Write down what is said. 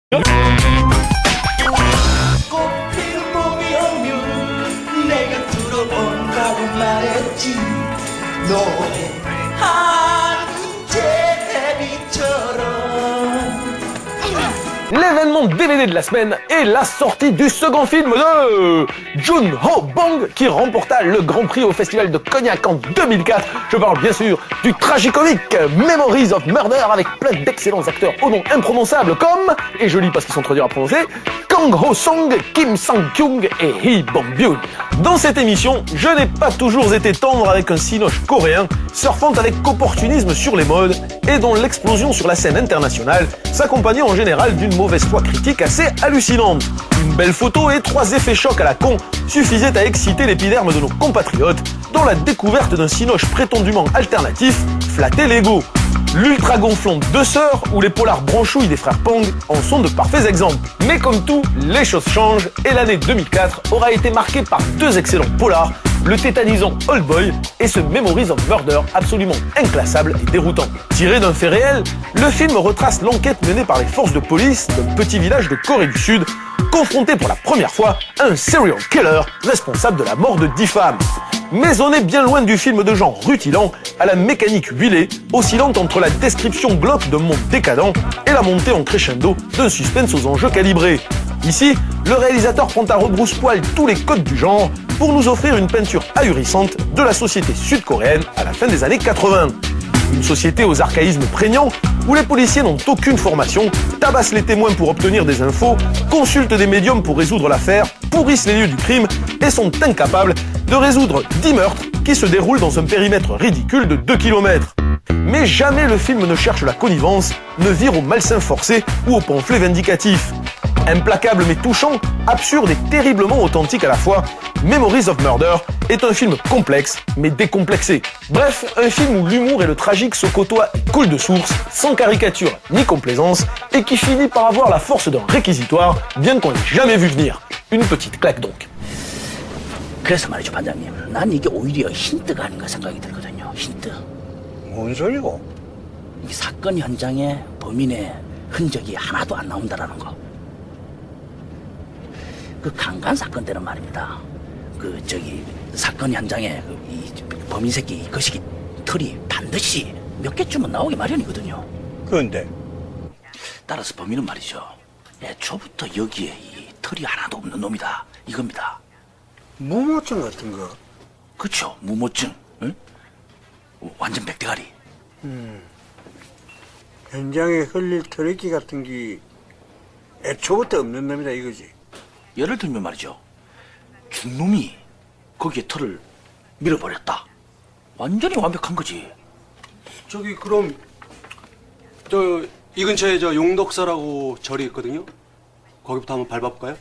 꽃피는 봄이 오면 내가 들어온다고 말했지. 노래하는 제비처럼. L'événement DVD de la semaine est la sortie du second film de Joon-ho Bong qui remporta le Grand Prix au Festival de Cognac en 2004. Je parle bien sûr du tragicomique Memories of Murder avec plein d'excellents acteurs au nom imprononçable comme, et je lis parce qu'ils sont trop durs à prononcer, Kang Ho-song, Kim Sang-kyung et Hee Bong-byun. Dans cette émission, je n'ai pas toujours été tendre avec un cinoche coréen, surfant avec opportunisme sur les modes et dont l'explosion sur la scène internationale s'accompagnait en général d'une mauvaise foi critique assez hallucinante. Une belle photo et 3 effets chocs à la con suffisaient à exciter l'épiderme de nos compatriotes, dont la découverte d'un cinoche prétendument alternatif flattait l'ego. L'ultra gonflante Deux Sœurs ou les polars branchouilles des frères Pong en sont de parfaits exemples. Mais comme tout, les choses changent et l'année 2004 aura été marquée par 2 excellents polars, le tétanisant Old Boy et ce Memories of Murder absolument inclassable et déroutant. Tiré d'un fait réel, le film retrace l'enquête menée par les forces de police d'un petit village de Corée du Sud, confronté pour la première fois à un serial killer responsable de la mort de 10 femmes. Mais on est bien loin du film de genre rutilant, à la mécanique huilée, oscillante entre la description glauque d'un monde décadent et la montée en crescendo d'un suspense aux enjeux calibrés. Ici, le réalisateur prend à rebrousse-poil tous les codes du genre pour nous offrir une peinture ahurissante de la société sud-coréenne à la fin des années 80. Une société aux archaïsmes prégnants, où les policiers n'ont aucune formation, tabassent les témoins pour obtenir des infos, consultent des médiums pour résoudre l'affaire, pourrissent les lieux du crime et sont incapables de résoudre 10 meurtres qui se déroulent dans un périmètre ridicule de 2 km. Mais jamais le film ne cherche la connivence, ne vire au malsain forcé ou au pamphlet vindicatif. Implacable mais touchant, absurde et terriblement authentique à la fois, Memories of Murder est un film complexe mais décomplexé. Bref, un film où l'humour et le tragique se côtoient et coulent de source, sans caricature ni complaisance, et qui finit par avoir la force d'un réquisitoire, bien qu'on l'ait jamais vu venir. Une petite claque donc. 그래서 말이죠, 반장님. 난 이게 오히려 힌트가 아닌가 생각이 들거든요. 힌트. 뭔 소리고? 이 사건 현장에 범인의 흔적이 하나도 안 나온다라는 거. 그 강간 사건 때는 말입니다. 사건 현장에 이 범인 새끼 거시기 털이 반드시 몇 개쯤은 나오기 마련이거든요. 그런데 따라서 범인은 말이죠. 애초부터 여기에 이 털이 하나도 없는 놈이다. 이겁니다. 무모증 같은 거. 그쵸, 무모증. 응? 완전 백대가리. 현장에 흘릴 털이기 같은 게 애초부터 없는 놈이다 이거지. 예를 들면 말이죠. 중놈이 거기에 털을 밀어버렸다. 완전히 완벽한 거지. 저기 그럼 이 근처에 저 용덕사라고 절이 있거든요. 거기부터 한번 밟아볼까요?